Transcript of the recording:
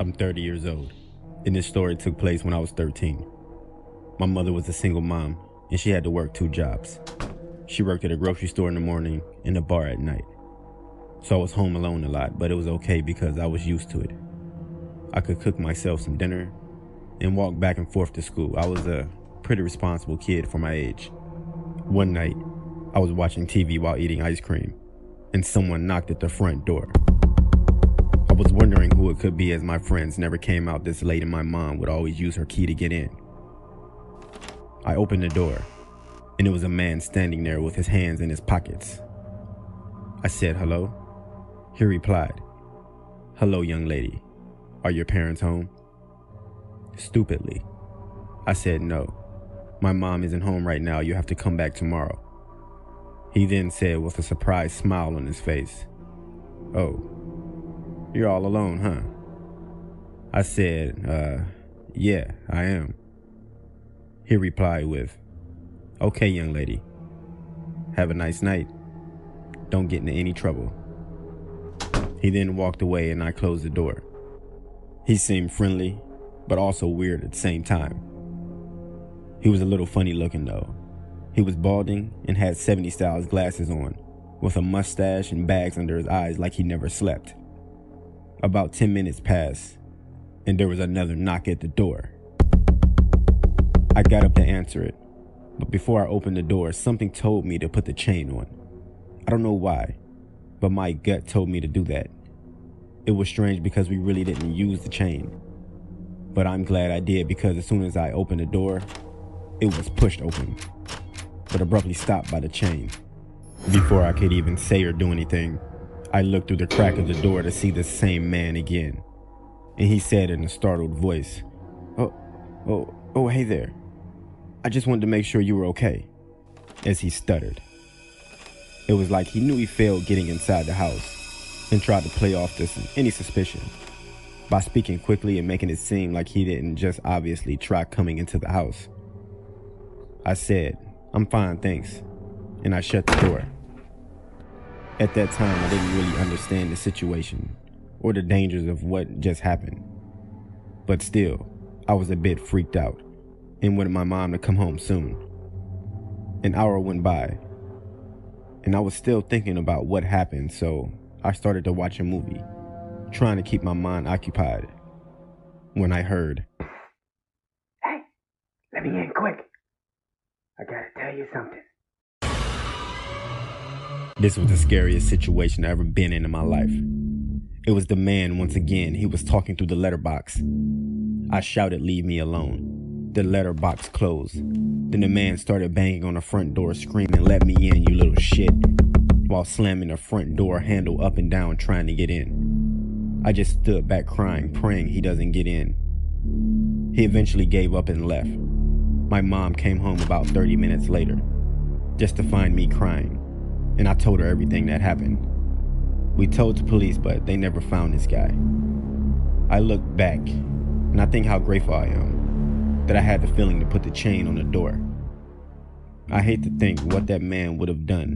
I'm 30 years old, and this story took place when I was 13. My mother was a single mom, and she had to work 2 jobs. She worked at a grocery store in the morning and a bar at night. So I was home alone a lot, but it was okay because I was used to it. I could cook myself some dinner and walk back and forth to school. I was a pretty responsible kid for my age. One night, I was watching TV while eating ice cream, and someone knocked at the front door. I was wondering who it could be, as my friends never came out this late and my mom would always use her key to get in. I opened the door, and it was a man standing there with his hands in his pockets. I said, "Hello?" He replied, "Hello, young lady. Are your parents home?" Stupidly, I said, "No. My mom isn't home right now. You have to come back tomorrow." He then said with a surprised smile on his face, "Oh, you're all alone, huh?" I said, yeah, I am." He replied with, "Okay, young lady. Have a nice night. Don't get into any trouble." He then walked away and I closed the door. He seemed friendly, but also weird at the same time. He was a little funny looking though. He was balding and had 70s style glasses on, with a mustache and bags under his eyes like he never slept. About 10 minutes passed, and there was another knock at the door. I got up to answer it, but before I opened the door, something told me to put the chain on. I don't know why, but my gut told me to do that. It was strange because we really didn't use the chain, but I'm glad I did, because as soon as I opened the door, it was pushed open, but abruptly stopped by the chain. Before I could even say or do anything, I looked through the crack of the door to see the same man again, and he said in a startled voice, Oh, hey there. I just wanted to make sure you were okay," as he stuttered. It was like he knew he failed getting inside the house and tried to play off any suspicion by speaking quickly and making it seem like he didn't just obviously try coming into the house. I said, "I'm fine, thanks," and I shut the door. At that time, I didn't really understand the situation or the dangers of what just happened. But still, I was a bit freaked out and wanted my mom to come home soon. An hour went by, and I was still thinking about what happened, so I started to watch a movie, trying to keep my mind occupied, when I heard, "Hey, let me in quick. I gotta tell you something." This was the scariest situation I've ever been in my life. It was the man once again. He was talking through the letterbox. I shouted, "Leave me alone." The letterbox closed. Then the man started banging on the front door, screaming, "Let me in, you little shit," while slamming the front door handle up and down trying to get in. I just stood back crying, praying he doesn't get in. He eventually gave up and left. My mom came home about 30 minutes later, just to find me crying, and I told her everything that happened. We told the police, but they never found this guy. I look back, and I think how grateful I am that I had the feeling to put the chain on the door. I hate to think what that man would have done